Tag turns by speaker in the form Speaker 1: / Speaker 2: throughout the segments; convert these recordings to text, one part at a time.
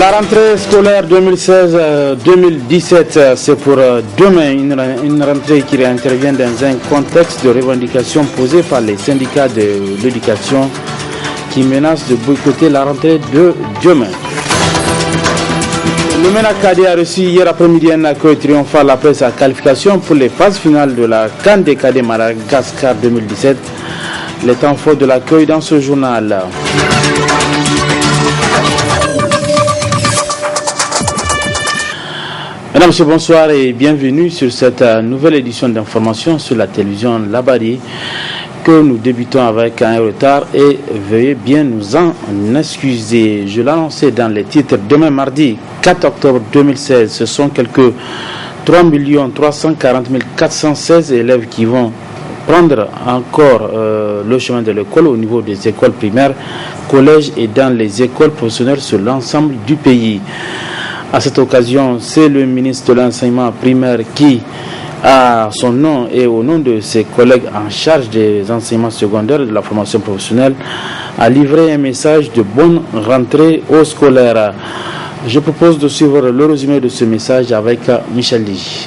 Speaker 1: La rentrée scolaire 2016-2017, c'est pour demain, une rentrée qui intervient dans un contexte de revendications posées par les syndicats de l'éducation qui menacent de boycotter la rentrée de demain. Le MENA-KD a reçu hier après-midi un accueil triomphal après sa qualification pour les phases finales de la CAN des cadets Madagascar 2017. Les temps forts de l'accueil dans ce journal. Mesdames, Messieurs, bonsoir et bienvenue sur cette nouvelle édition d'information sur la télévision Labari que nous débutons avec un retard et veuillez bien nous en excuser. Je l'ai annoncé dans les titres. Demain mardi 4 octobre 2016, ce sont quelques 3 340 416 élèves qui vont prendre encore le chemin de l'école au niveau des écoles primaires, collèges et dans les écoles professionnelles sur l'ensemble du pays. À cette occasion, c'est le ministre de l'enseignement primaire qui, à son nom et au nom de ses collègues en charge des enseignements secondaires et de la formation professionnelle, a livré un message de bonne rentrée aux scolaires. Je propose de suivre le résumé de ce message avec Michel Lee.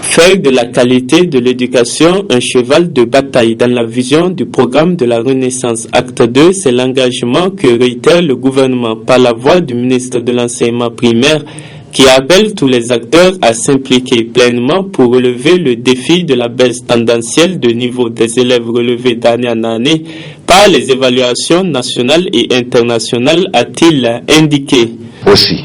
Speaker 2: Faire de la qualité de l'éducation un cheval de bataille dans la vision du programme de la Renaissance Acte 2, c'est l'engagement que réitère le gouvernement par la voix du ministre de l'enseignement primaire qui appelle tous les acteurs à s'impliquer pleinement pour relever le défi de la baisse tendancielle de niveau des élèves relevés d'année en année par les évaluations nationales et internationales, a-t-il indiqué.
Speaker 3: Aussi,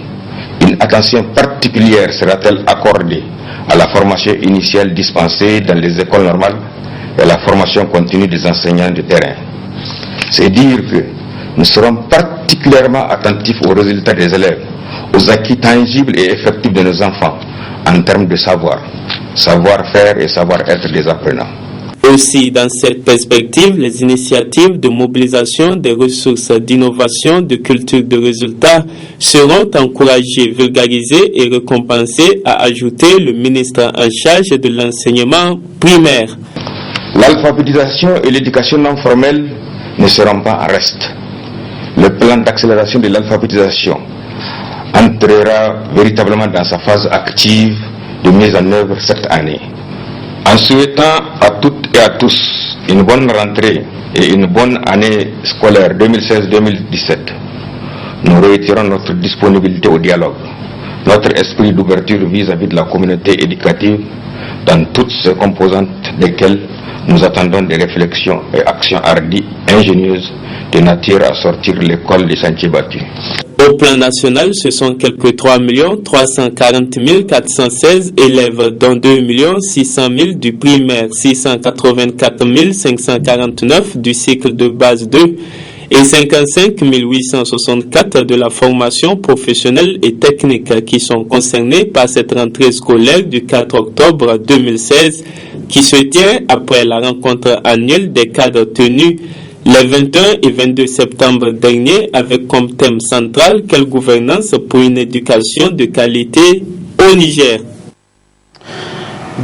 Speaker 3: une attention particulière sera-t-elle accordée à la formation initiale dispensée dans les écoles normales et à la formation continue des enseignants de terrain. C'est dire que nous serons particulièrement attentifs aux résultats des élèves, aux acquis tangibles et effectifs de nos enfants en termes de savoir-faire et savoir-être des apprenants.
Speaker 2: Aussi, dans cette perspective, les initiatives de mobilisation des ressources d'innovation, de culture de résultats seront encouragées, vulgarisées et récompensées, a ajouté le ministre en charge de l'enseignement primaire.
Speaker 3: L'alphabétisation et l'éducation non formelle ne seront pas en reste. Le plan d'accélération de l'alphabétisation entrera véritablement dans sa phase active de mise en œuvre cette année. En souhaitant à toutes et à tous une bonne rentrée et une bonne année scolaire 2016-2017, nous réitérons notre disponibilité au dialogue, notre esprit d'ouverture vis-à-vis de la communauté éducative dans toutes ses composantes desquelles nous attendons des réflexions et actions hardies, ingénieuses, de nature à sortir l'école des sentiers battus.
Speaker 2: Au plan national, ce sont quelques 3 340 416 élèves, dont 2 600 000 du primaire, 684 549 du cycle de base 2 et 55 864 de la formation professionnelle et technique qui sont concernés par cette rentrée scolaire du 4 octobre 2016 qui se tient après la rencontre annuelle des cadres tenus les 21 et 22 septembre dernier avec comme thème central quelle gouvernance pour une éducation de qualité au Niger.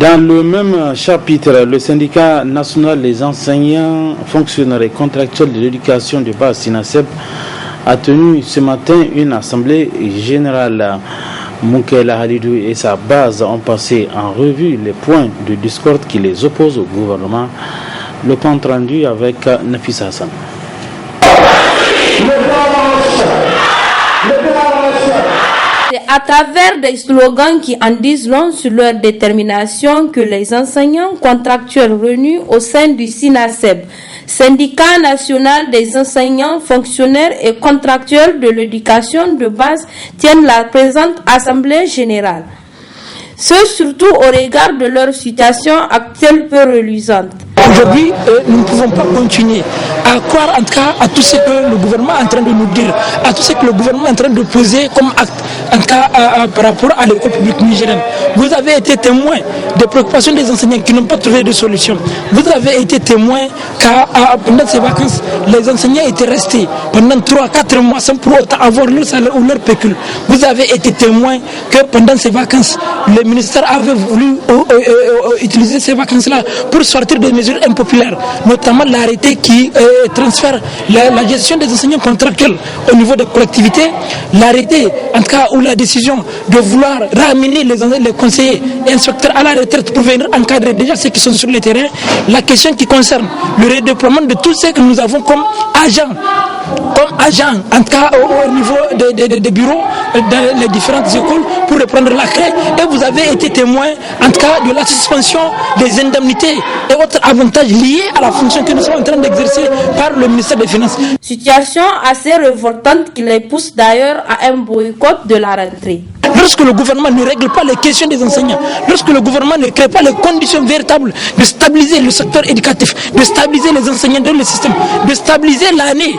Speaker 1: Dans le même chapitre, le syndicat national des enseignants, fonctionnaires et contractuels de l'éducation de base SINASEB a tenu ce matin une assemblée générale. Moukela Halidou et sa base ont passé en revue les points de discorde qui les opposent au gouvernement. Le compte rendu avec Nafisa Hassan.
Speaker 4: C'est à travers des slogans qui en disent long sur leur détermination que les enseignants contractuels réunis au sein du SINASEB, syndicat national des enseignants, fonctionnaires et contractuels de l'éducation de base, tiennent la présente assemblée générale. Ce surtout au regard de leur situation actuelle peu reluisante.
Speaker 5: Aujourd'hui, nous ne pouvons pas continuer à croire en tout cas à tout ce que le gouvernement est en train de nous dire, à tout ce que le gouvernement est en train de poser comme acte, en tout cas par rapport à l'école publique nigérienne. Vous avez été témoin des préoccupations des enseignants qui n'ont pas trouvé de solution. Vous avez été témoin qu'à pendant ces vacances, les enseignants étaient restés pendant 3-4 mois sans pour autant avoir leur salaire ou leur pécule. Vous avez été témoin que pendant ces vacances, le ministère avait voulu utiliser ces vacances-là pour sortir des mesures impopulaires, notamment l'arrêté qui transfère la gestion des enseignants contractuels au niveau des collectivités, l'arrêté, en tout cas, ou la décision de vouloir ramener les conseillers et inspecteurs à la retraite pour venir encadrer déjà ceux qui sont sur le terrain, la question qui concerne le redéploiement de tous ceux que nous avons comme agents, en tout cas au niveau des bureaux, dans les différentes écoles, pour reprendre la clé. Et vous avez été témoin, en tout cas, de la suspension des indemnités et autres avantages liés à la fonction que nous sommes en train d'exercer par le ministère des Finances.
Speaker 4: Situation assez révoltante qui les pousse d'ailleurs à un boycott de la rentrée.
Speaker 5: Lorsque le gouvernement ne règle pas les questions des enseignants, lorsque le gouvernement ne crée pas les conditions véritables de stabiliser le secteur éducatif, de stabiliser les enseignants dans le système, de stabiliser l'année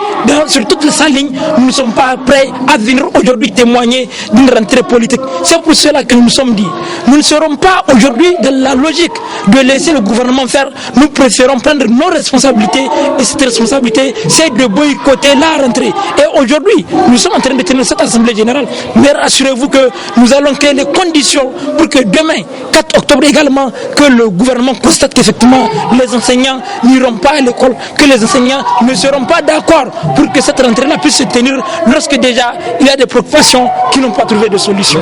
Speaker 5: sur toute sa ligne, nous ne sommes pas prêts à venir aujourd'hui témoigner d'une rentrée politique. C'est pour cela que nous nous sommes dit, nous ne serons pas aujourd'hui dans la logique de laisser le gouvernement faire, nous préférons prendre nos responsabilités, et cette responsabilité, c'est de boycotter la rentrée. Et aujourd'hui, nous sommes en train de tenir cette assemblée générale, mais rassurez-vous que nous allons créer les conditions pour que demain, 4 octobre également, que le gouvernement constate qu'effectivement les enseignants n'iront pas à l'école, que les enseignants ne seront pas d'accord pour que cette rentrée-là puisse se tenir lorsque déjà il y a des préoccupations qui n'ont pas trouvé de solution.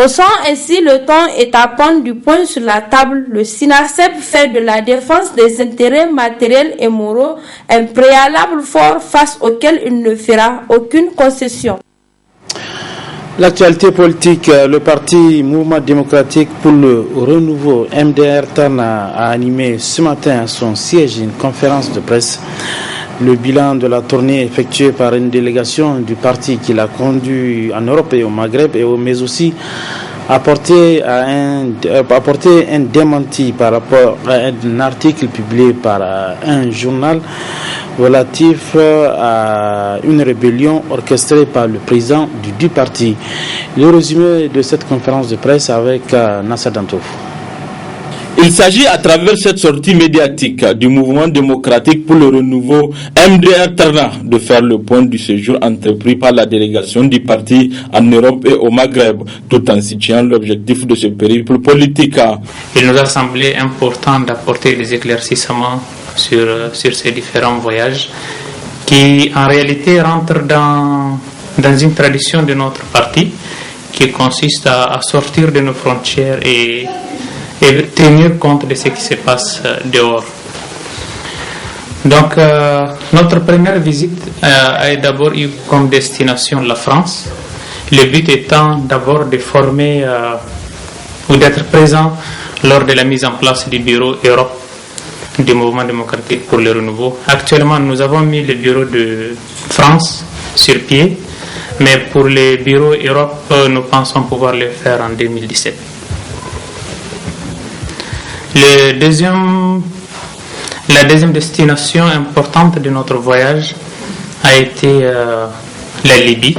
Speaker 4: Haussant ainsi le ton et tapant du poing sur la table, le SINASEB fait de la défense des intérêts matériels et moraux un préalable fort face auquel il ne fera aucune concession.
Speaker 1: L'actualité politique, le parti Mouvement démocratique pour le renouveau MDR Tarna a animé ce matin à son siège une conférence de presse. Le bilan de la tournée effectuée par une délégation du parti qui l'a conduit en Europe et au Maghreb, mais aussi apporté un démenti par rapport à un article publié par un journal relatif à une rébellion orchestrée par le président du parti. Le résumé de cette conférence de presse avec Nasser Dantouf.
Speaker 6: Il s'agit à travers cette sortie médiatique du mouvement démocratique pour le renouveau MDR Tarna de faire le point du séjour entrepris par la délégation du parti en Europe et au Maghreb, tout en situant l'objectif de ce périple politique.
Speaker 7: Il nous a semblé important d'apporter des éclaircissements sur ces différents voyages qui en réalité rentrent dans une tradition de notre parti qui consiste à sortir de nos frontières et tenir compte de ce qui se passe dehors. Donc, notre première visite a d'abord eu comme destination la France. Le but étant d'abord de former ou d'être présent lors de la mise en place du bureau Europe du Mouvement démocratique pour le renouveau. Actuellement, nous avons mis le bureau de France sur pied, mais pour le bureau Europe, nous pensons pouvoir le faire en 2017. La deuxième destination importante de notre voyage a été la Libye.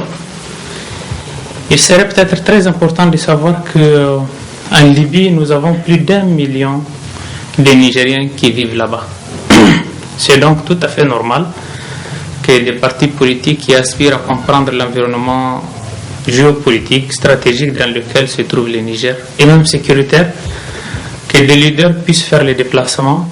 Speaker 7: Il serait peut-être très important de savoir qu'en Libye, nous avons plus d'1 million de Nigériens qui vivent là-bas. C'est donc tout à fait normal que des partis politiques qui aspirent à comprendre l'environnement géopolitique, stratégique dans lequel se trouve le Niger, et même sécuritaire, que des leaders puissent faire les déplacements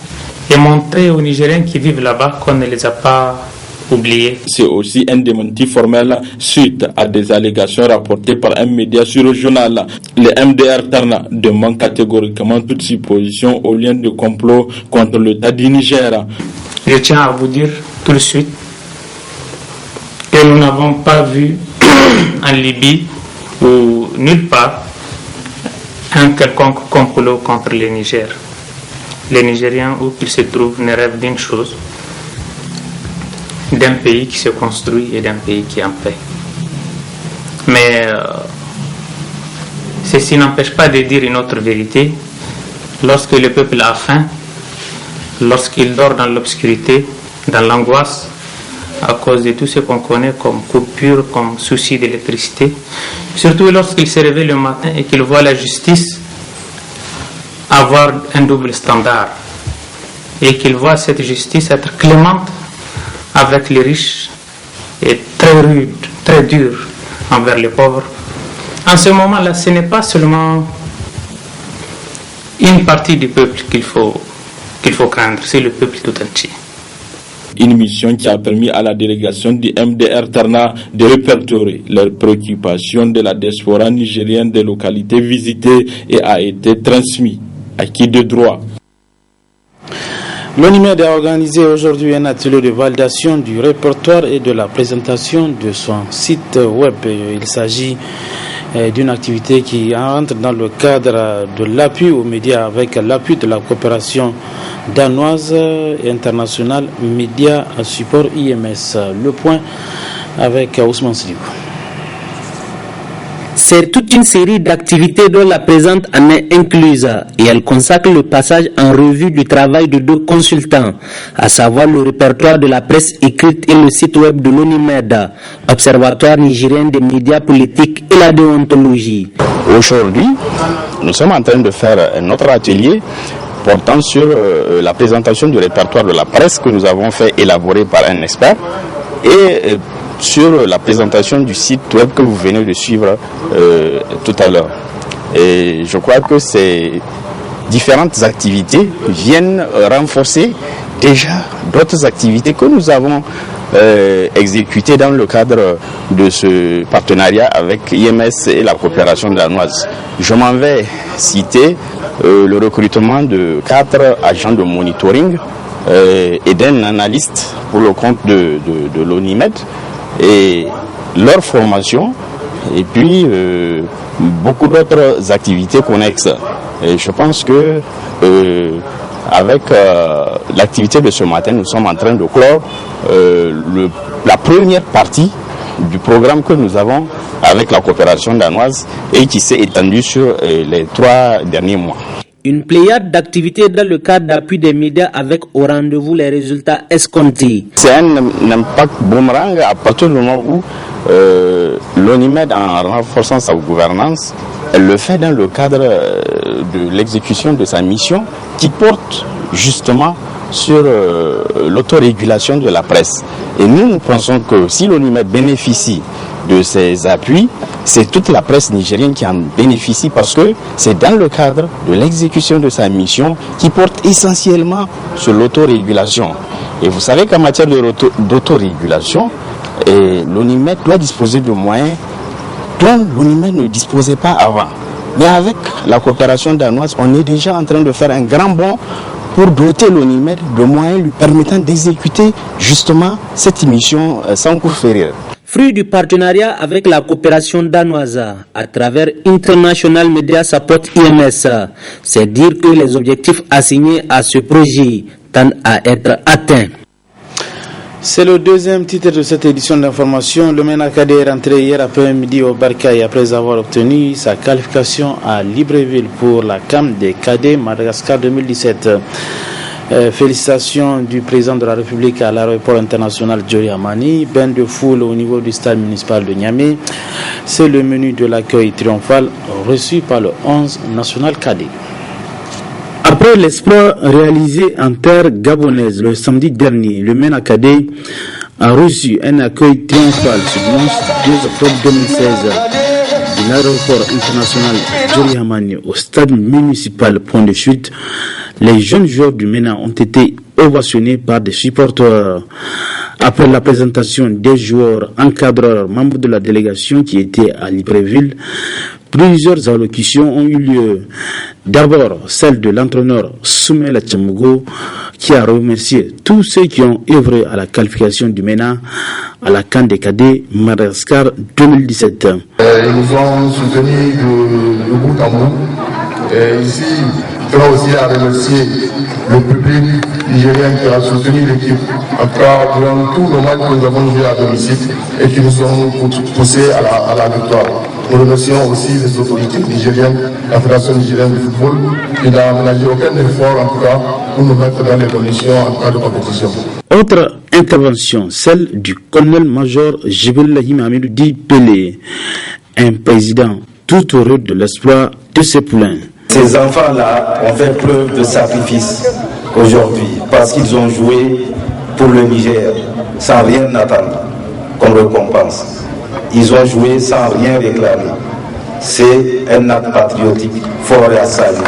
Speaker 7: et montrer aux Nigériens qui vivent là-bas qu'on ne les a pas oubliés.
Speaker 6: C'est aussi un démenti formel suite à des allégations rapportées par un média sur le journal. Le MDR Tarna demande catégoriquement toute supposition au lien de complot contre l'État du Niger.
Speaker 7: Je tiens à vous dire tout de suite que nous n'avons pas vu en Libye ou nulle part un quelconque complot contre le Niger. Les Nigériens, où qu'ils se trouvent, ne rêvent d'une chose, d'un pays qui se construit et d'un pays qui est en paix. Mais ceci n'empêche pas de dire une autre vérité. Lorsque le peuple a faim, lorsqu'il dort dans l'obscurité, dans l'angoisse, à cause de tout ce qu'on connaît comme coupure, comme souci d'électricité, surtout lorsqu'il se réveille le matin et qu'il voit la justice avoir un double standard et qu'il voit cette justice être clémente avec les riches et très rude, très dure envers les pauvres. En ce moment-là, ce n'est pas seulement une partie du peuple qu'il faut craindre, c'est le peuple tout entier.
Speaker 6: Une mission qui a permis à la délégation du MDR Terna de répertorier les préoccupations de la diaspora nigérienne des localités visitées et a été transmis à qui de droit.
Speaker 1: L'ONIMED a organisé aujourd'hui un atelier de validation du répertoire et de la présentation de son site web. Il s'agit d'une activité qui entre dans le cadre de l'appui aux médias avec l'appui de la coopération danoise et internationale Média Support IMS. Le point avec Ousmane Sidibou.
Speaker 8: C'est toute une série d'activités dont la présente en est incluse et elle consacre le passage en revue du travail de 2 consultants, à savoir le répertoire de la presse écrite et le site web de l'ONIMED, Observatoire nigérien des médias politiques et la déontologie.
Speaker 9: Aujourd'hui, nous sommes en train de faire un autre atelier portant sur la présentation du répertoire de la presse que nous avons fait élaborer par un expert et sur la présentation du site web que vous venez de suivre tout à l'heure. Et je crois que ces différentes activités viennent renforcer déjà d'autres activités que nous avons exécutées dans le cadre de ce partenariat avec IMS et la coopération danoise. Je m'en vais citer le recrutement de 4 agents de monitoring et d'un analyste pour le compte de l'ONIMED, et leur formation, et puis beaucoup d'autres activités connexes. Et je pense que avec l'activité de ce matin, nous sommes en train de clore la première partie du programme que nous avons avec la coopération danoise et qui s'est étendue sur les 3 derniers mois.
Speaker 8: Une pléiade d'activités dans le cadre d'appui des médias avec au rendez-vous les résultats escomptés.
Speaker 9: C'est un impact boomerang à partir du moment où l'ONIMED, en renforçant sa gouvernance, elle le fait dans le cadre de l'exécution de sa mission qui porte justement sur l'autorégulation de la presse. Et nous pensons que si l'ONIMED bénéficie de ces appuis, c'est toute la presse nigérienne qui en bénéficie parce que c'est dans le cadre de l'exécution de sa mission qui porte essentiellement sur l'autorégulation. Et vous savez qu'en matière d'autorégulation, l'ONIMED doit disposer de moyens dont l'ONIMED ne disposait pas avant. Mais avec la coopération danoise, on est déjà en train de faire un grand bond pour doter l'ONIMED de moyens lui permettant d'exécuter justement cette mission sans coup férir.
Speaker 8: Fruit du partenariat avec la coopération danoise à travers International Media Support IMS, c'est dire que les objectifs assignés à ce projet tendent à être atteints.
Speaker 1: C'est le deuxième titre de cette édition d'information. Le MENA-KD est rentré hier après-midi au Barcaï après avoir obtenu sa qualification à Libreville pour la CAM des cadets Madagascar 2017. Félicitations du président de la République à l'aéroport international Djori Hamani, bain de foule au niveau du stade municipal de Niamey. C'est le menu de l'accueil triomphal reçu par le 11 national cadet. Après l'exploit réalisé en terre gabonaise le samedi dernier, le MENA-KD a reçu un accueil triomphal ce dimanche 2 octobre 2016 de l'aéroport international Djori Hamani au stade municipal Point de Chute. Les jeunes joueurs du MENA ont été ovationnés par des supporters. Après la présentation des joueurs encadreurs, membres de la délégation qui étaient à Libreville, plusieurs allocutions ont eu lieu. D'abord, celle de l'entraîneur Soumela Tchamogo, qui a remercié tous ceux qui ont œuvré à la qualification du MENA à la CAN des cadets Madagascar 2017.
Speaker 10: Ils nous ont soutenus de bout en bout. Et ici, je tiens aussi à remercier le public nigérien qui a soutenu l'équipe. En tout cas, durant tout le match que nous avons joué à domicile et qui nous ont poussés à la victoire. Nous remercions aussi les autorités nigériennes, la Fédération nigérienne de football, qui n'a ménagé aucun effort, en tout cas, pour nous mettre dans les conditions en cas de compétition.
Speaker 1: Autre intervention, celle du colonel-major Jibrillahi Mahamidou Di Pelé, un président tout heureux de l'exploit de ses poulains.
Speaker 11: Ces enfants-là ont fait preuve de sacrifice aujourd'hui parce qu'ils ont joué pour le Niger sans rien attendre comme récompense. Ils ont joué sans rien réclamer. C'est un acte patriotique fort et à saluer.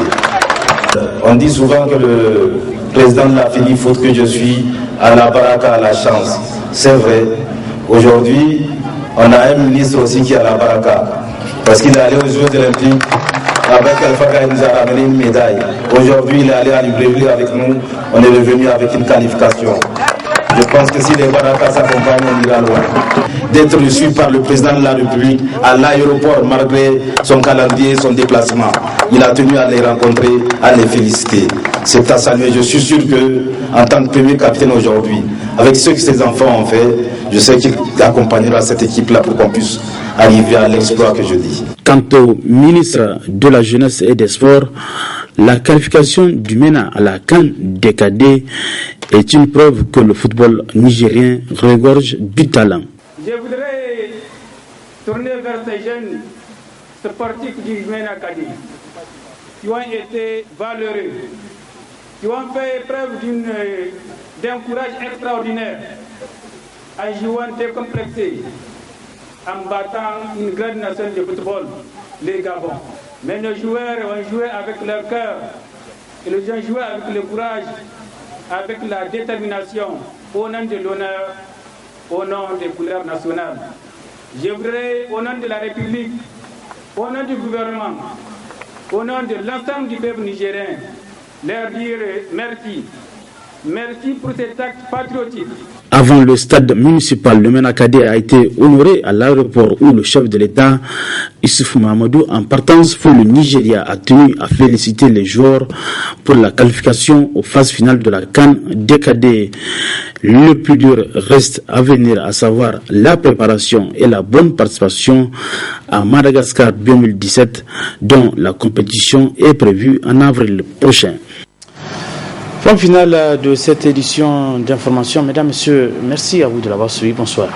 Speaker 11: On dit souvent que président de la FENI, faute que je suis à la baraka, à la chance. C'est vrai, aujourd'hui, on a un ministre aussi qui est à la baraka, parce qu'il est allé aux Jeux Olympiques avec Alpha, il nous a ramené une médaille. Aujourd'hui, il est allé à Libreville avec nous, on est revenu avec une qualification. Je pense que si les barakas s'accompagnent, on ira loin. D'être reçu par le président de la République à l'aéroport, malgré son calendrier, son déplacement. Il a tenu à les rencontrer, à les féliciter. C'est à saluer. Je suis sûr que, en tant que premier capitaine aujourd'hui, avec ce que ses enfants ont fait, je sais qu'il accompagnera cette équipe-là pour qu'on puisse arriver à l'exploit que je dis.
Speaker 1: Quant au ministre de la Jeunesse et des Sports, la qualification du MENA à la CAN des cadets est une preuve que le football nigérien regorge du talent.
Speaker 12: Je voudrais tourner vers ces jeunes sportifs du MENA cadet qui ont été valeureux, qui ont fait preuve d'un courage extraordinaire en jouant décomplexé, en battant une grande nation de football, les Gabon. Mais nos joueurs ont joué avec leur cœur, ils ont joué avec le courage, avec la détermination, au nom de l'honneur, au nom des couleurs nationales. Je voudrais, au nom de la République, au nom du gouvernement, au nom de l'ensemble du peuple nigérien, leur dire merci. Merci pour cet acte patriotique.
Speaker 1: Avant le stade municipal, le MENA cadet a été honoré à l'aéroport où le chef de l'État, Issoufou Mahamadou, en partance pour le Nigeria, a tenu à féliciter les joueurs pour la qualification aux phases finales de la CAN des cadets. Le plus dur reste à venir, à savoir la préparation et la bonne participation à Madagascar 2017, dont la compétition est prévue en avril prochain. Fin finale de cette édition d'information. Mesdames, Messieurs, merci à vous de l'avoir suivi. Bonsoir.